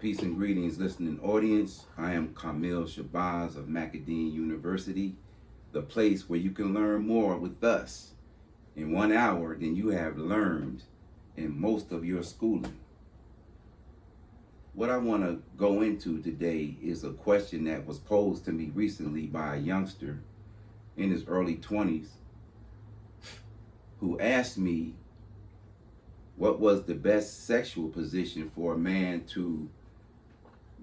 Peace and greetings, listening audience. I am Kamil Shabazz of Macadine University, the place where you can learn more with us in 1 hour than you have learned in most of your schooling. What I want to go into today is a question that was posed to me recently by a youngster in his early 20s who asked me what was the best sexual position for a man to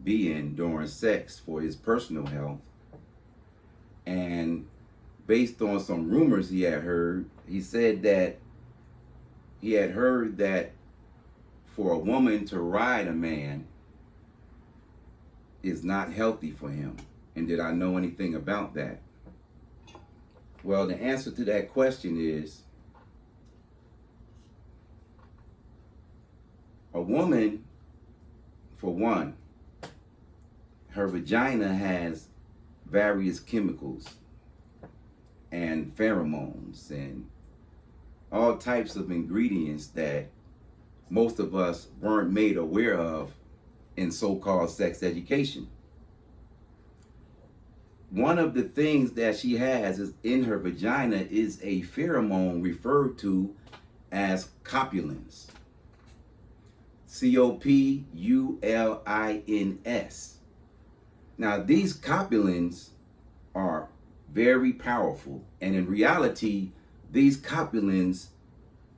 be in during sex for his personal health. And based on some rumors he had heard, he said that he had heard that for a woman to ride a man is not healthy for him. And did I know anything about that? Well, the answer to that question is a woman, for one, her vagina has various chemicals and pheromones and all types of ingredients that most of us weren't made aware of in so-called sex education. One of the things that she has is in her vagina is a pheromone referred to as copulins. Copulins. Now, these copulins are very powerful, and in reality, these copulins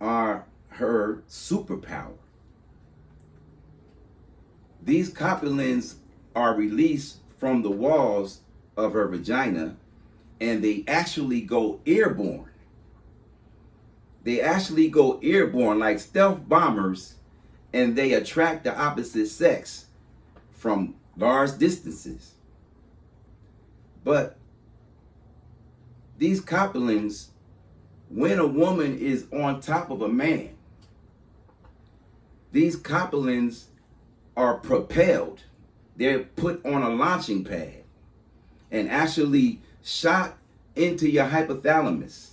are her superpower. These copulins are released from the walls of her vagina, and they actually go airborne. They actually go airborne like stealth bombers, and they attract the opposite sex from large distances. But these copulins, when a woman is on top of a man, these copulins are propelled. They're put on a launching pad and actually shot into your hypothalamus,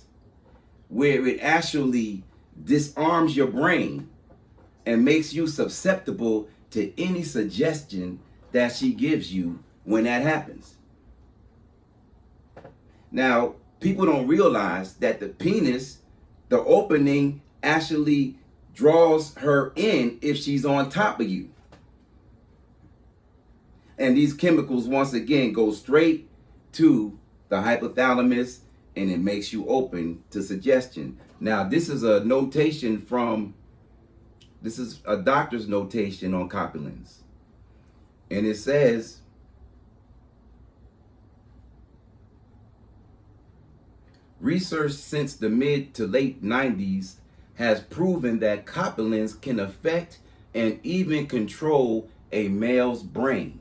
where it actually disarms your brain and makes you susceptible to any suggestion that she gives you when that happens. Now, people don't realize that the penis, the opening, actually draws her in if she's on top of you. And these chemicals, once again, go straight to the hypothalamus, and it makes you open to suggestion. Now, this is a doctor's notation on copulins. And it says, research since the mid to late 90s has proven that copulins can affect and even control a male's brain.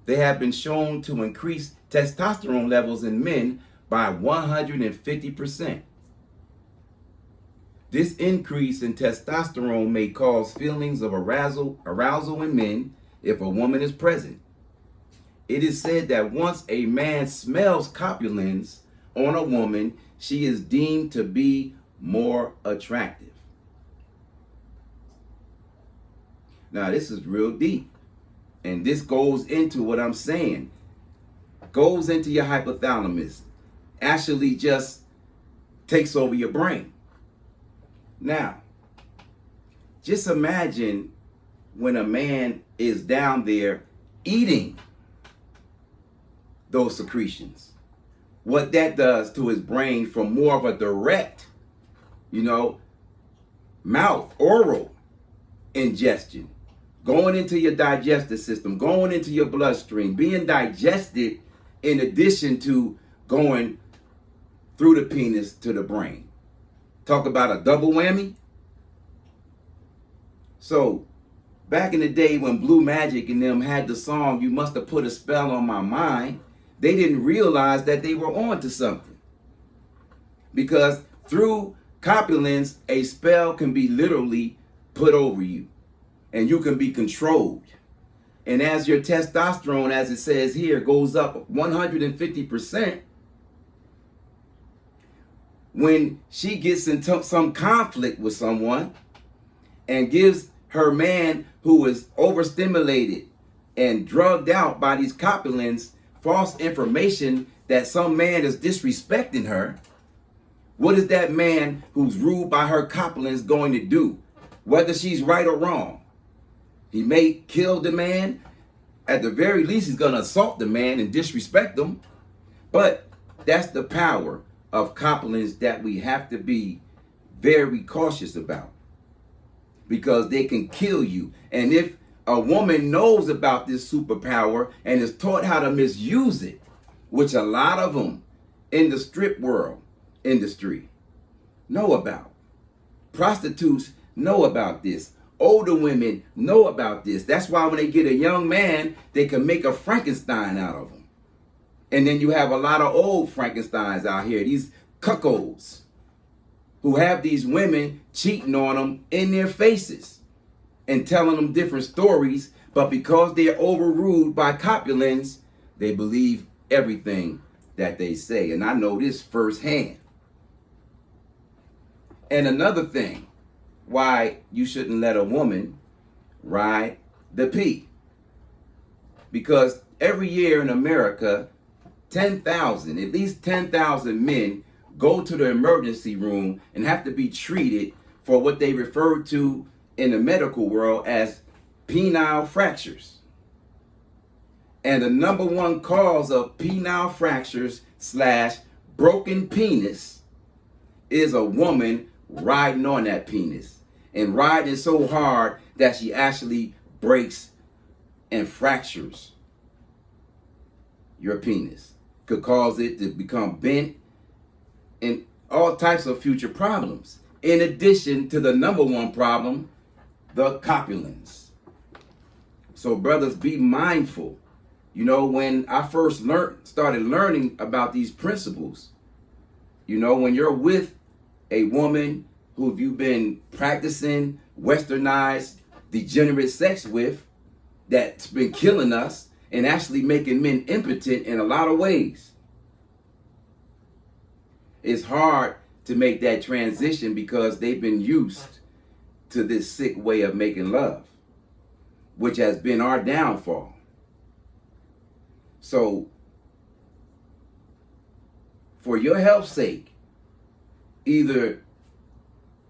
They have been shown to increase testosterone levels in men by 150%. This increase in testosterone may cause feelings of arousal in men if a woman is present. It is said that once a man smells copulins on a woman, she is deemed to be more attractive. Now, this is real deep, and this goes into what I'm saying. Goes into your hypothalamus, actually just takes over your brain. Now, just imagine when a man is down there eating those secretions, what that does to his brain from more of a direct, mouth, oral ingestion, going into your digestive system, going into your bloodstream, being digested in addition to going through the penis to the brain. Talk about a double whammy. So, back in the day when Blue Magic and them had the song, You Must Have Put a Spell on My Mind, they didn't realize that they were on to something. Because through copulins, a spell can be literally put over you, and you can be controlled. And as your testosterone, as it says here, goes up 150%, when she gets into some conflict with someone and gives her man who is overstimulated and drugged out by these copulins, false information that some man is disrespecting her, what is that man who's ruled by her copulins going to do? Whether she's right or wrong. He may kill the man. At the very least, he's going to assault the man and disrespect him. But that's the power of copulins that we have to be very cautious about, because they can kill you. And if a woman knows about this superpower and is taught how to misuse it, which a lot of them in the strip world industry know about, prostitutes know about this, older women know about this. That's why when they get a young man, they can make a Frankenstein out of him. And then you have a lot of old Frankensteins out here, these cuckolds, who have these women cheating on them in their faces and telling them different stories. But because they're overruled by copulins, they believe everything that they say. And I know this firsthand. And another thing, why you shouldn't let a woman ride the P. Because every year in America, 10,000, at least 10,000 men go to the emergency room and have to be treated for what they refer to in the medical world as penile fractures. And the number one cause of penile fractures / broken penis is a woman riding on that penis, and riding so hard that she actually breaks and fractures your penis. Could cause it to become bent and all types of future problems. In addition to the number one problem, the copulins. So brothers, be mindful. You know, when I first started learning about these principles, you know, when you're with a woman who you've been practicing westernized, degenerate sex with, that's been killing us and actually making men impotent in a lot of ways, it's hard to make that transition because they've been used to this sick way of making love, which has been our downfall. So, for your health's sake, either,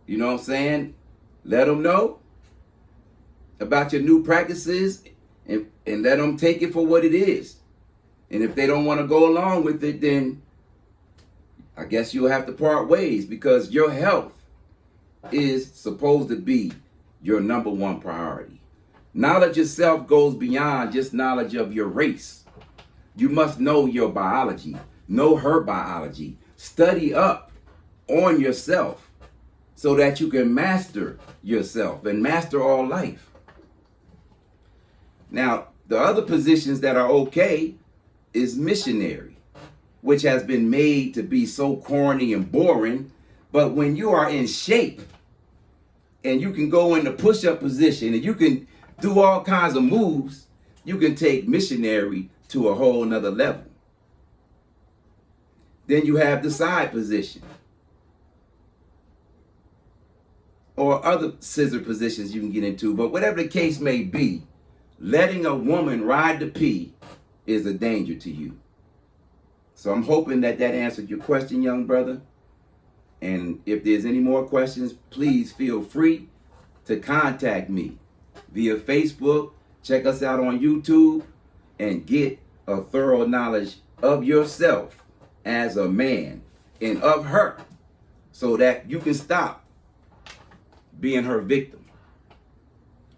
you know what I'm saying, let them know about your new practices and let them take it for what it is. And if they don't want to go along with it, then I guess you'll have to part ways, because your health is supposed to be your number one priority. Knowledge itself goes beyond just knowledge of your race. You must know your biology, know her biology, study up on yourself so that you can master yourself and master all life. Now, the other positions that are okay is missionary, which has been made to be so corny and boring. But when you are in shape and you can go in the push-up position and you can do all kinds of moves, you can take missionary to a whole nother level. Then you have the side position or other scissor positions you can get into. But whatever the case may be, letting a woman ride the P is a danger to you. So I'm hoping that answered your question, young brother. And if there's any more questions, please feel free to contact me via Facebook. Check us out on YouTube and get a thorough knowledge of yourself as a man and of her so that you can stop being her victim.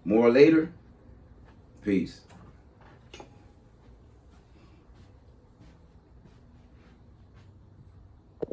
More later. Peace.